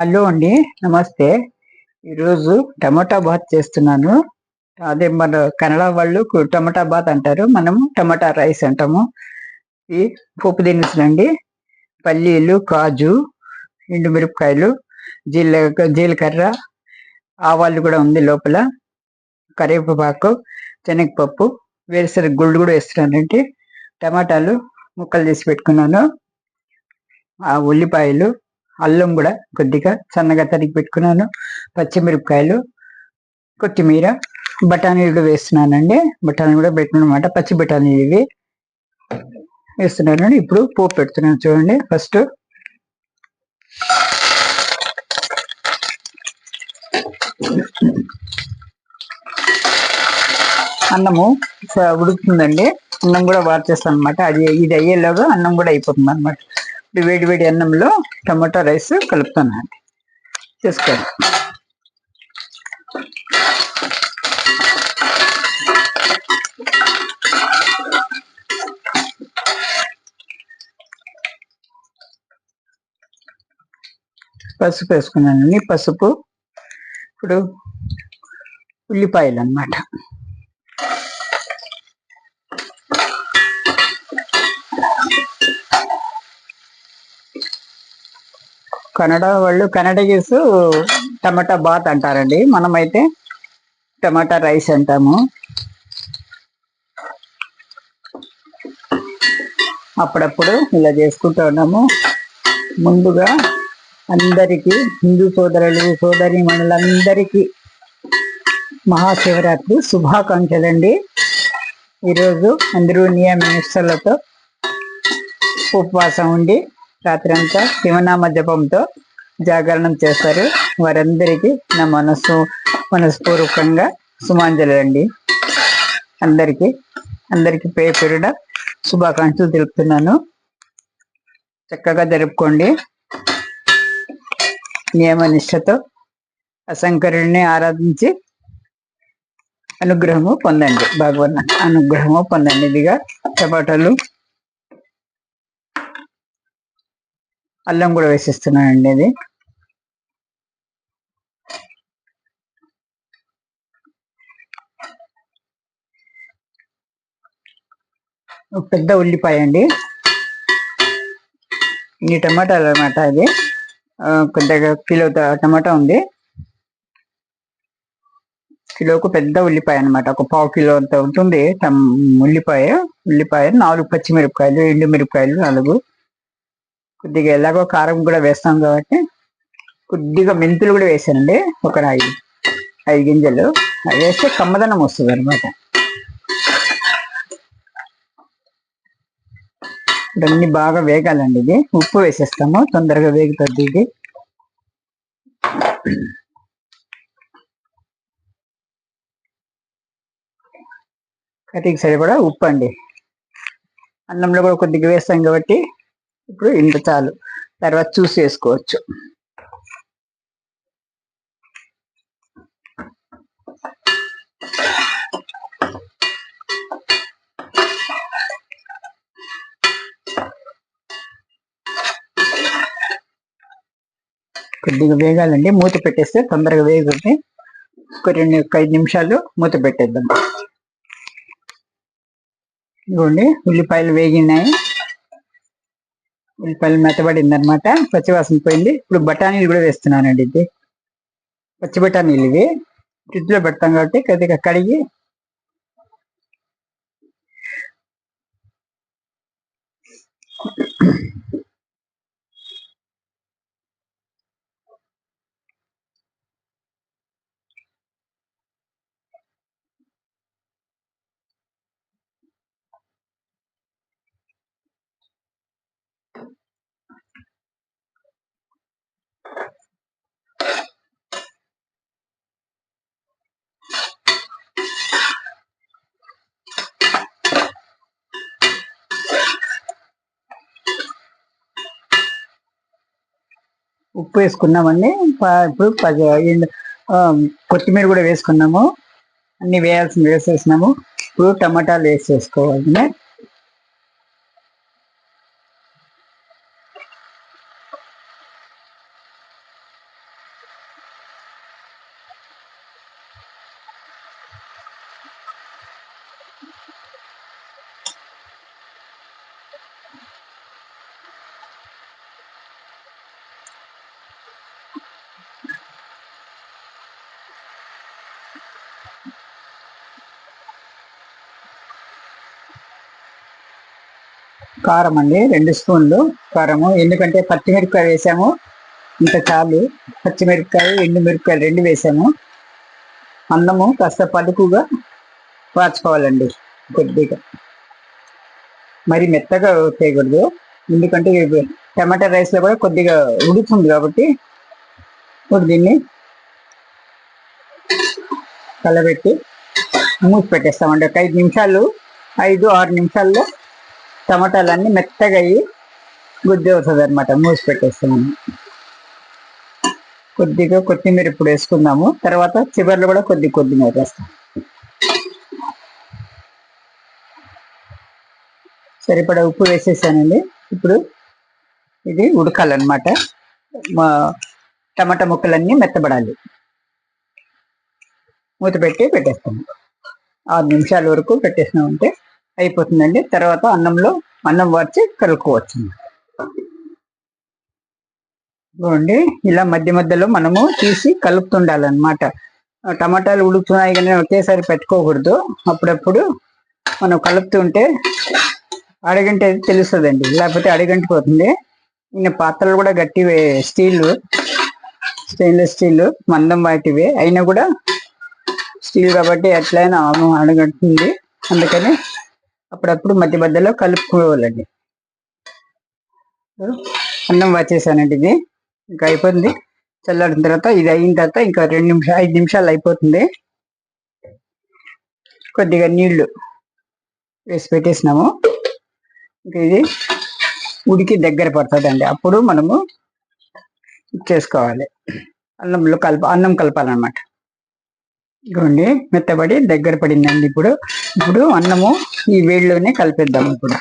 Hello అండి. నమస్తే. ఈరోజు టమాటా బాత్ చేస్తున్నాను. అదే మన కన్నడ వాళ్ళు టమాటా బాత్ అంటారు. మనము టమాటా రైస్ అంటాము. ఈ పోపు దినుసులండి. పల్లీలు, కాజు, ఎండుమిరపకాయలు, జీలకర్ర, ఆవాలు కూడా ఉంది లోపల, కరివేపాకు, శనగపప్పు, వేరుశనగ గుళ్ళు కూడా వేస్తున్నానండి. టమాటాలు ముక్కలు తీసి పెట్టుకున్నాను. ఆ ఉల్లిపాయలు, అల్లం కూడా కొద్దిగా సన్నగా తరిగి పెట్టుకున్నాను. పచ్చిమిరపకాయలు, కొత్తిమీర, బఠానీలు వేస్తున్నానండి. బఠానీ కూడా పెట్టినమాట, పచ్చి బఠానీలు ఇవి వేస్తున్నాను. ఇప్పుడు పోపు పెడుతున్నాను చూడండి. ఫస్ట్ అన్నము ఉడుకుతుందండి. అన్నం కూడా వార్చేస్తాను అనమాట. ఇది అయ్యేలాగా అన్నం కూడా అయిపోతుంది అనమాట. వేడి వేడి అన్నంలో టమాటా రైస్ కలుపుతానండి. చేసుకోండి. పసుపు వేసుకున్నానండి. పసుపు, ఇప్పుడు ఉల్లిపాయలు అన్నమాట. కన్నడ వాళ్ళు కన్నడగీస్ టమాటా బాత్ అంటారండి. మనమైతే టమాటా రైస్ అంటాము. అప్పుడప్పుడు ఇలా చేసుకుంటూ ఉన్నాము. ముందుగా అందరికీ, హిందూ సోదరీమణులందరికీ మహాశివరాత్రి శుభాకాంక్షలండి. ఈరోజు అందరూ నియమనిష్టలతో ఉపవాసం ఉండి రాత్రంతా శివనామ జపంతో జాగరణం చేస్తారు. వారందరికీ నా మనస్పూర్వకంగా సుమాంజలు అండి. అందరికీ పేరున శుభాకాంక్షలు తెలుపుతున్నాను. చక్కగా జరుపుకోండి. నియమనిష్టతో శంకరుడిని ఆరాధించి అనుగ్రహము పొందండి. భగవన్ అనుగ్రహము పొందండి. ఇదిగా టమాటాలు, అల్లం కూడా వేసిస్తున్నానండి. అది పెద్ద ఉల్లిపాయ అండి. ఈ టమాటాలు అన్నమాట. అది కొద్దిగా కిలో టమాటా ఉంది. కిలోకు పెద్ద ఉల్లిపాయ అనమాట. ఒక పావు కిలో అంత ఉంటుంది ఉల్లిపాయ. 4 పచ్చిమిరపకాయలు, ఎండుమిరపకాయలు 4. కొద్దిగా ఎలాగో కారం కూడా వేస్తాం కాబట్టి కొద్దిగా మెంతులు కూడా వేసానండి. ఒక 5 గింజలు అవి వేస్తే కమ్మదనం వస్తుంది అనమాట. ఇవన్నీ బాగా వేగాలండి. ఇది ఉప్పు వేసేస్తాము, తొందరగా వేగుతుంది ఇది. కర్రీకి సరిపడా ఉప్పు అండి. అన్నంలో కూడా కొద్దిగా వేస్తాం కాబట్టి ఇప్పుడు ఇంత చాలు. తర్వాత చూసి వేసుకోవచ్చు. కొద్దిగా వేగాలండి. మూత పెట్టేస్తే తొందరగా వేగుతుంది. ఒక 5 నిమిషాలు మూత పెట్టేద్దాం. ఇదిగోండి, ఉల్లిపాయలు వేగినాయి. ఉల్లిపాయలు మెత్తబడింది అనమాట. పచ్చివాసన పోయింది. ఇప్పుడు బఠానీలు కూడా వేస్తున్నానండి. ఇది పచ్చి బఠానీలు. ఇవి ఫ్రిడ్జ్ లో పెడతాం కాబట్టి కొద్దిగా కడిగి ఉప్పు వేసుకున్నామండి. ఇప్పుడు కొత్తిమీర కూడా వేసుకున్నాము. అన్ని వేసేసినాము. ఇప్పుడు టమాటాలు వేసేసుకోవాలి. కారం అండి 2 స్పూన్లు కారము, ఎందుకంటే పచ్చిమిరపకాయ వేసాము, ఇంత చాలు. పచ్చిమిరపకాయ ఎండుమిరపకాయలు 2 వేసాము. అన్నము కాస్త పలుకుగా వాచుకోవాలండి, కొద్దిగా మరి మెత్తగా చేయకూడదు, ఎందుకంటే టమాటా రైస్ లో కూడా కొద్దిగా ఉడుకుతుంది కాబట్టి. ఇప్పుడు దీన్ని కలబెట్టి మూసి పెట్టేస్తామండి. ఒక 5 నిమిషాలు, 5-6 నిమిషాల్లో టమాటాలన్నీ మెత్తగా అయ్యి గుజ్జు అవుతుంది అనమాట. మూసి పెట్టేస్తాము. కొద్దిగా కొత్తిమీర ఇప్పుడు వేసుకుందాము, తర్వాత చివరిలో కూడా కొత్తిమీర వేస్తాం. సరిపడా ఉప్పు వేసేసానండి. ఇప్పుడు ఇది ఉడకాలన్నమాట. మా టమాటా ముక్కలన్నీ మెత్తబడాలి. మూత పెట్టి పెట్టేస్తాము. 6 నిమిషాల వరకు పెట్టేసినామంటే అయిపోతుందండి. తర్వాత అన్నం వార్చి కలుపుకోవచ్చు. చూడండి, ఇలా మధ్య మధ్యలో మనము తీసి కలుపుతుండాలన్నమాట. టమాటాలు ఉడుకుతున్నాయి కానీ ఒకేసారి పెట్టుకోకూడదు. అప్పుడప్పుడు మనం కలుపుతుంటే అడిగంటే తెలుస్తుందండి, లేకపోతే అడిగంటిపోతుంది. ఇంకా పాత్రలు కూడా గట్టివే, స్టెయిన్లెస్ స్టీల్ మందం వాటివే అయినా కూడా స్టీల్ కాబట్టి ఎట్లయినా అడగంటుంది. అందుకని అప్పుడప్పుడు మధ్య మధ్యలో కలుపుకోవాలండి. అన్నం వచ్చేసానండి. ఇది ఇంకా అయిపోతుంది. చల్లారిన తర్వాత ఇది అయిన తర్వాత ఇంకా 5 నిమిషాలు అయిపోతుంది. కొద్దిగా నీళ్లు వేసి పెట్టేసినాము. ఇంకా ఇది ఉడికి దగ్గర పడుతుందండి. అప్పుడు మనము చేసుకోవాలి, అన్నం కలపాలన్నమాట. ఇదిగోండి, మెత్తబడి దగ్గర పడిందండి. ఇప్పుడు అన్నము ఈ వేడిలోనే కలిపేద్దాం. ఇప్పుడు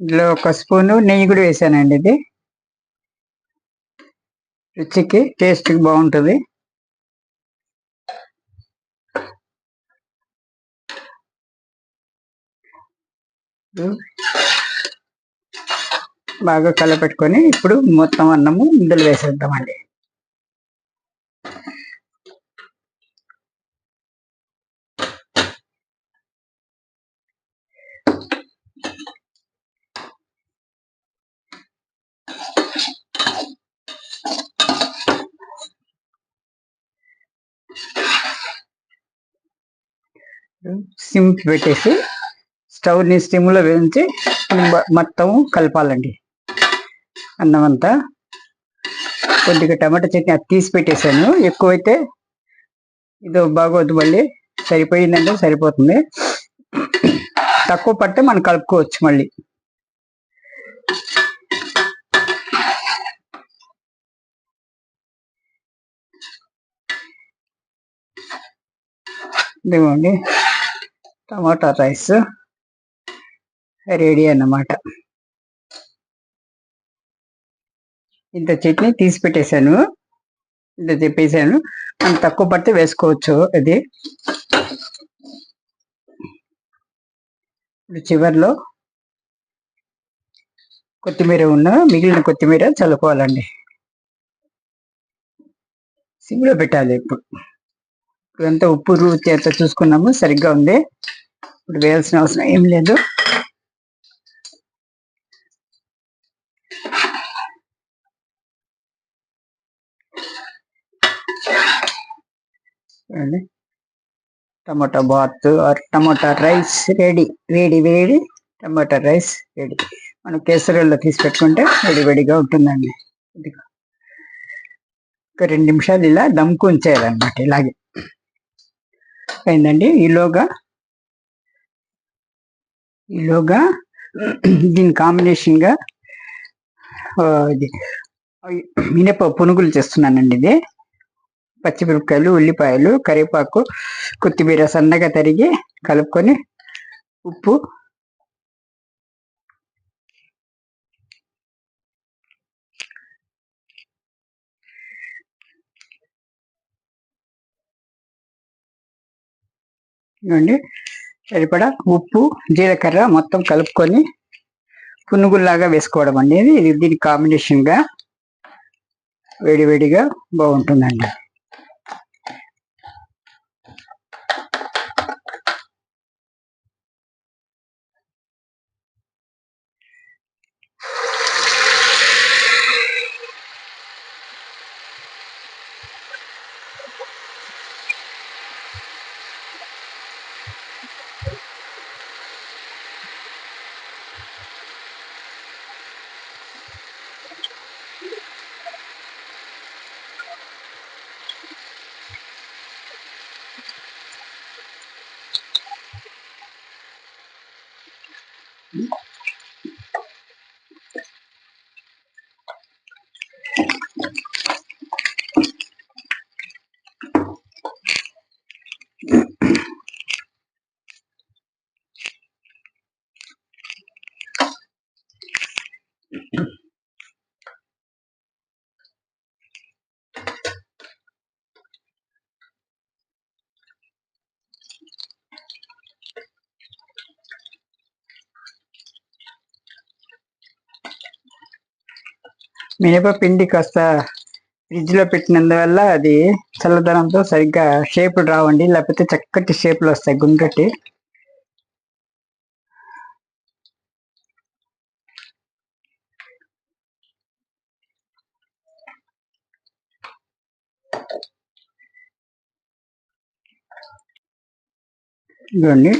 ఇందులో 1 స్పూను నెయ్యి కూడా వేసానండి. ఇది రుచికి టేస్ట్కి బాగుంటుంది. బాగా కలపెట్టుకొని ఇప్పుడు మొత్తం అన్నము ఇందులో వేసేద్దామండి. సిమ్ పెట్టేసి స్టవ్ని సిమ్లో వేయించి మొత్తం కలపాలండి. అన్నం అంతా కొద్దిగా టమాటా చట్నీ అది తీసి పెట్టేశాను. ఎక్కువైతే ఇది బాగోద్దు, మళ్ళీ సరిపోయిందంటే సరిపోతుంది. తక్కువ పడితే మనం కలుపుకోవచ్చు మళ్ళీ. ఇదిగోండి, టమాటా రైస్ రెడీ అన్నమాట. ఇంత చట్నీ తీసి పెట్టేశాను, ఇంత చెప్పేసాను. మనం తక్కువ పడితే వేసుకోవచ్చు. అది చివరిలో మిగిలిన కొత్తిమీర చల్లుకోవాలండి. సిమ్లో పెట్టాలి. ఇప్పుడు అంతా ఉప్పు రుచి ఎంత చూసుకున్నాము, సరిగ్గా ఉంది. ఇప్పుడు వేయాల్సిన అవసరం ఏం లేదు. Tomato bath or tomato rice ready. వేడి టమాటా రైస్ రెడీ. మనం కేసరిలో తీసి పెట్టుకుంటే వేడిగా ఉంటుందండి. ఒక 2 నిమిషాలు ఇలా దమ్కు ఉంచేయాలన్నమాట. ఇలాగే అయిందండి. ఈలోగా దీని కాంబినేషన్గా ఇది మినప పునుగులు చేస్తున్నానండి. ఇది పచ్చిమిరపకాయలు, ఉల్లిపాయలు, కరివేపాకు, కొత్తిమీర సన్నగా తరిగి కలుపుకొని ఉప్పు, ఇవ్వండి సరిపడా ఉప్పు, జీలకర్ర మొత్తం కలుపుకొని పునుగుల్లాగా వేసుకోవడం అనేది ఇది దీని కాంబినేషన్గా వేడివేడిగా బాగుంటుందండి. మినపపిండి కాస్త ఫ్రిడ్జ్ లో పెట్టినందువల్ల అది చల్లదనంతో సరిగ్గా షేపులు రావండి, లేకపోతే చక్కటి షేపులు వస్తాయి గుండ్రటి. ఇదిగోండి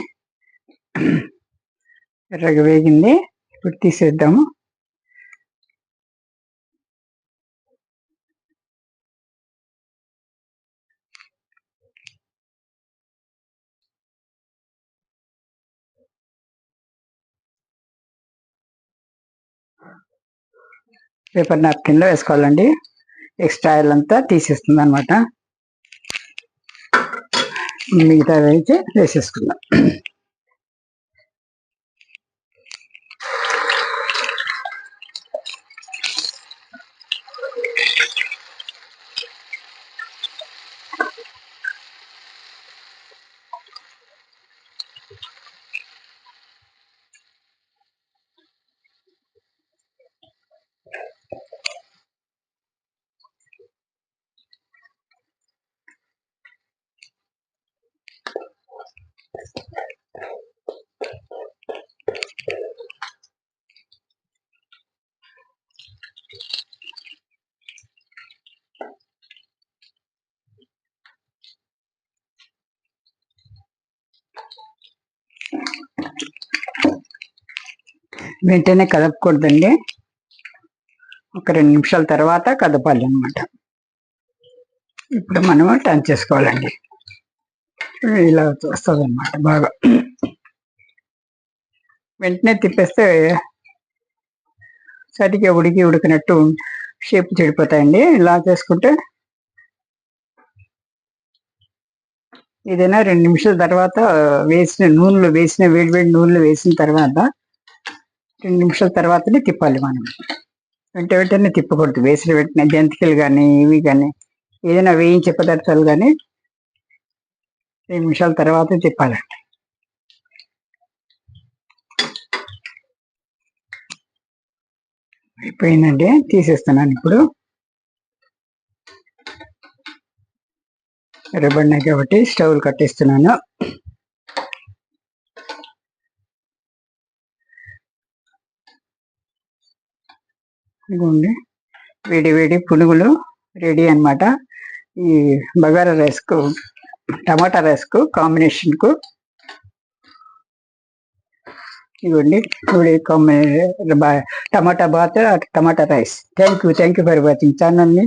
ఎర్రగా వేగింది. ఇప్పుడు తీసేద్దాము. పేపర్ నాప్కిన్ లో వేసుకోవాలండి. ఎక్స్ట్రా ఆయిల్ అంతా తీసేస్తుంది అనమాట. మిగతా వేసి వేసేసుకుందాం. వెంటనే కదపకూడదండి, ఒక 2 నిమిషాల తర్వాత కదపాలి అన్నమాట. ఇప్పుడు మనం టర్న్ చేసుకోవాలండి. ఇలా వస్తుంది అన్నమాట. బాగా వెంటనే తిప్పేస్తే సరిగ్గా ఉడికినట్టు షేప్ చెడిపోతాయండి. ఇలా చేసుకుంటే ఏదైనా 2 నిమిషాల తర్వాత వేసిన నూనెలో వేసిన వేడివేడి నూనెలో వేసిన తర్వాత 2 నిమిషాల తర్వాతనే తిప్పాలి మనం. వెంటనే తిప్పకూడదు. వేసిన వెంటనే జంతికలు కానీ ఇవి కానీ ఏదైనా వేయించే పదార్థాలు కానీ 2 నిమిషాల తర్వాత తిప్పాలండి. అయిపోయిందండి, తీసేస్తున్నాను. ఇప్పుడు ఎర్రబడినాయి కాబట్టి స్టవ్ కట్టేస్తున్నాను. ఇదిగోండి వేడి పునుగులు రెడీ అన్నమాట. ఈ బగారా రైస్కు, టమాటా రైస్కు కాంబినేషన్కు ఇవ్వండి. Tomato bath, tomato rice. Thank you for watching ఛానల్ని.